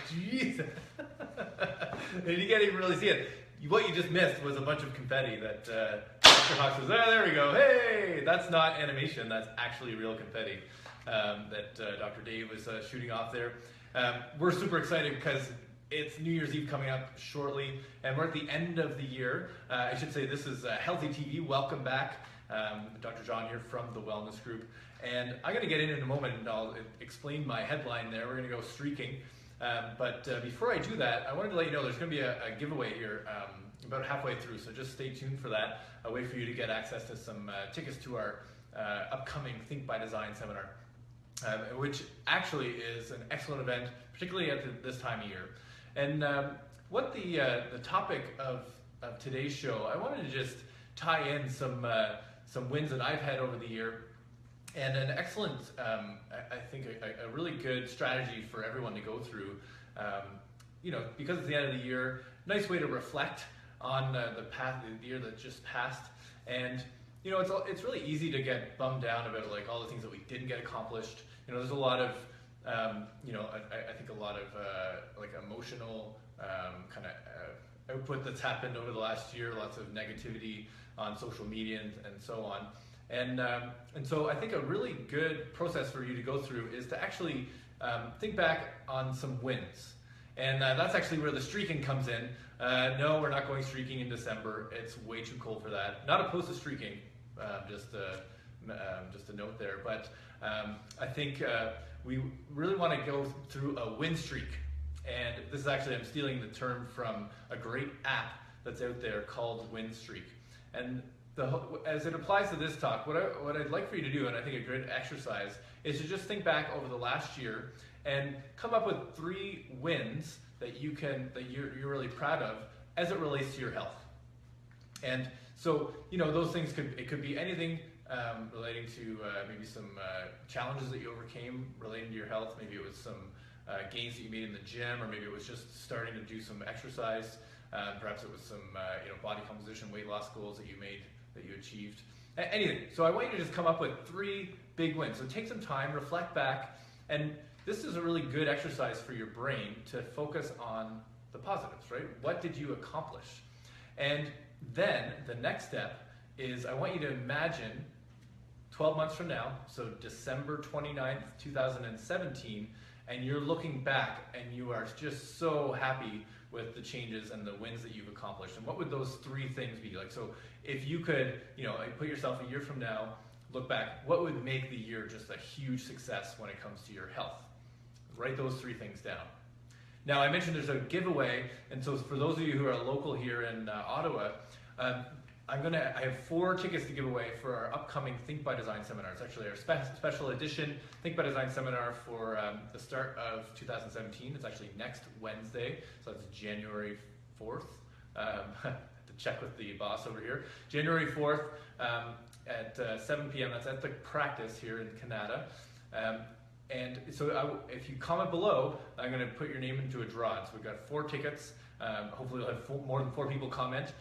jeez. And you can't even really see it. What you just missed was a bunch of confetti that Dr. Hawk says, oh, there we go, hey! That's not animation, that's actually real confetti that Dr. Dave was shooting off there. We're super excited because it's New Year's Eve coming up shortly, and we're at the end of the year. I should say this is Healthy TV. Welcome back. Dr. John here from the Wellness Group. And I'm going to get in a moment and I'll explain my headline there. We're going to go streaking. But before I do that, I wanted to let you know there's going to be a giveaway here about halfway through, so just stay tuned for that. A way for you to get access to some tickets to our upcoming Think by Design seminar, which actually is an excellent event, particularly at this time of year. And what the topic of today's show, I wanted to just tie in some wins that I've had over the year, and an excellent, I think, a really good strategy for everyone to go through. You know, because it's the end of the year, nice way to reflect on the year that just passed. And you know, it's really easy to get bummed down about like all the things that we didn't get accomplished. You know, there's a lot of you know, I think a lot of like emotional kind of output that's happened over the last year. Lots of negativity on social media and so on. And so I think a really good process for you to go through is to actually think back on some wins. And that's actually where the streaking comes in. No, we're not going streaking in December. It's way too cold for that. Not opposed to streaking, just a note there. But I think we really want to go through a win streak. And this is actually, I'm stealing the term from a great app that's out there called Win Streak. And as it applies to this talk, what I'd like for you to do, and I think a good exercise, is to just think back over the last year and come up with 3 wins that you're really proud of as it relates to your health. And so, you know, those things could be anything relating to maybe some challenges that you overcame relating to your health. Maybe it was some gains that you made in the gym, or maybe it was just starting to do some exercise. Perhaps it was some you know, body composition, weight loss goals that you made, that you achieved. Anything. So I want you to just come up with 3 big wins. So take some time, reflect back, and this is a really good exercise for your brain to focus on the positives, right? What did you accomplish? And then the next step is I want you to imagine 12 months from now, so December 29th, 2017, and you're looking back and you are just so happy with the changes and the wins that you've accomplished. And what would those 3 things be? Like, so if you could, you know, put yourself a year from now, look back, what would make the year just a huge success when it comes to your health? Write those 3 things down. Now, I mentioned there's a giveaway, and so for those of you who are local here in Ottawa, I have 4 tickets to give away for our upcoming Think by Design seminar. It's actually our special edition Think by Design seminar for the start of 2017. It's actually next Wednesday, so that's January 4th. To check with the boss over here. January 4th at 7 p.m. That's at the practice here in Canada. And so if you comment below, I'm going to put your name into a draw. So we've got 4 tickets. Hopefully we'll have more than 4 people comment.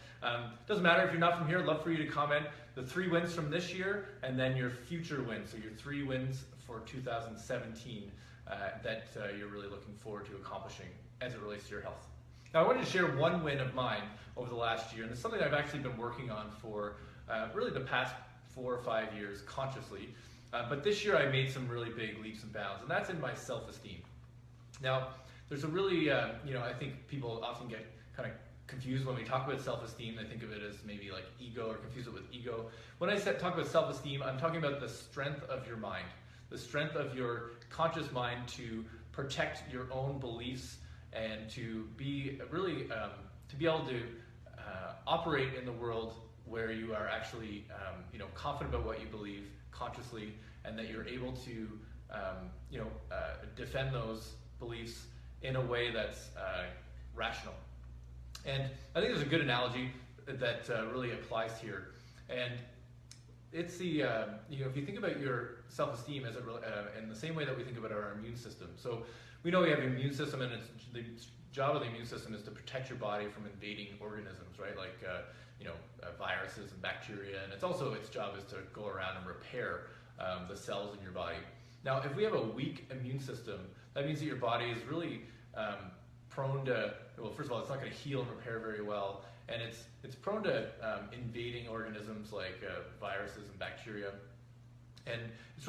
Doesn't matter if you're not from here, I'd love for you to comment the 3 wins from this year and then your future wins. So your 3 wins for 2017 that you're really looking forward to accomplishing as it relates to your health. Now I wanted to share 1 win of mine over the last year, and it's something I've actually been working on for really the past 4 or 5 years consciously. But this year I made some really big leaps and bounds, and that's in my self-esteem. Now, there's a really, you know, I think people often get kind of confused when we talk about self-esteem. They think of it as maybe like ego, or confuse it with ego. When I talk about self-esteem, I'm talking about the strength of your mind, the strength of your conscious mind to protect your own beliefs and to be really, to be able to operate in the world where you are actually, you know, confident about what you believe consciously, and that you're able to, you know, defend those beliefs in a way that's rational. And I think there's a good analogy that really applies here. And it's the, you know, if you think about your self-esteem as in the same way that we think about our immune system. So we know we have an immune system, and it's the job of the immune system is to protect your body from invading organisms, right? Like, you know, viruses and bacteria, and it's also its job is to go around and repair the cells in your body. Now, if we have a weak immune system, that means that your body is really prone to, well, first of all, it's not going to heal and repair very well, and it's prone to invading organisms like viruses and bacteria. And it's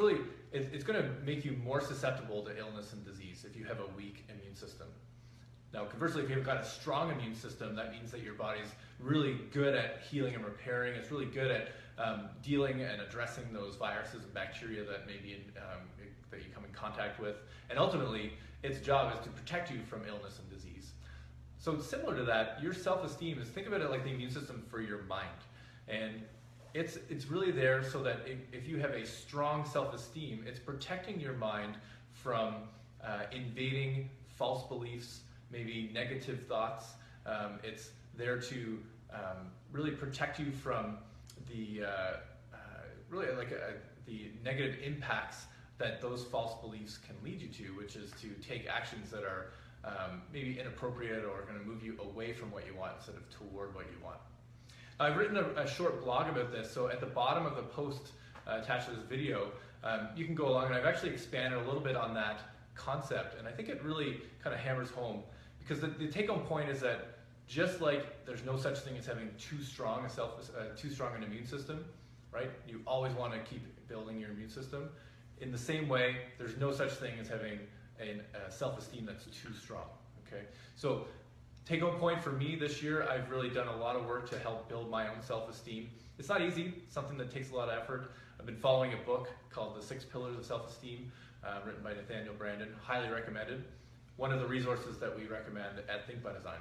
going to make you more susceptible to illness and disease if you have a weak immune system. Now, conversely, if you've got a strong immune system, that means that your body's really good at healing and repairing. It's really good at dealing and addressing those viruses and bacteria that that you come in contact with. And ultimately, its job is to protect you from illness and disease. So similar to that, your self-esteem is, think of it like the immune system for your mind. And it's really there so that if you have a strong self-esteem, it's protecting your mind from invading false beliefs, maybe negative thoughts. It's there to really protect you from the the negative impacts that those false beliefs can lead you to, which is to take actions that are maybe inappropriate or going to move you away from what you want instead of toward what you want. I've written a short blog about this, so at the bottom of the post attached to this video, you can go along, and I've actually expanded a little bit on that concept, and I think it really kind of hammers home, because the take-home point is that just like there's no such thing as having too strong an immune system, right? You always want to keep building your immune system. In the same way, there's no such thing as having a self-esteem that's too strong, okay? So take-home point for me this year, I've really done a lot of work to help build my own self-esteem. It's not easy, it's something that takes a lot of effort. I've been following a book called The 6 Pillars of Self-Esteem, written by Nathaniel Brandon, highly recommended. One of the resources that we recommend at Think by Design.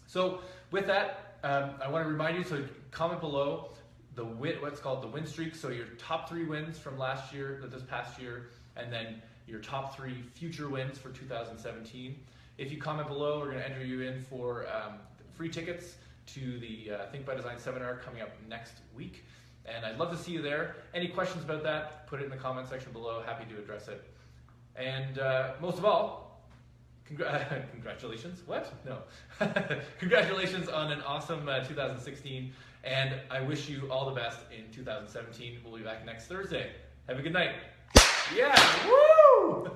So with that, I want to remind you to comment below what's called the win streak. So your top 3 wins from this past year, and then your top 3 future wins for 2017. If you comment below, we're going to enter you in for free tickets to the Think by Design seminar coming up next week. And I'd love to see you there. Any questions about that, put it in the comment section below. Happy to address it. And most of all, congratulations. What? No. Congratulations on an awesome 2016. And I wish you all the best in 2017. We'll be back next Thursday. Have a good night. Yeah, woo!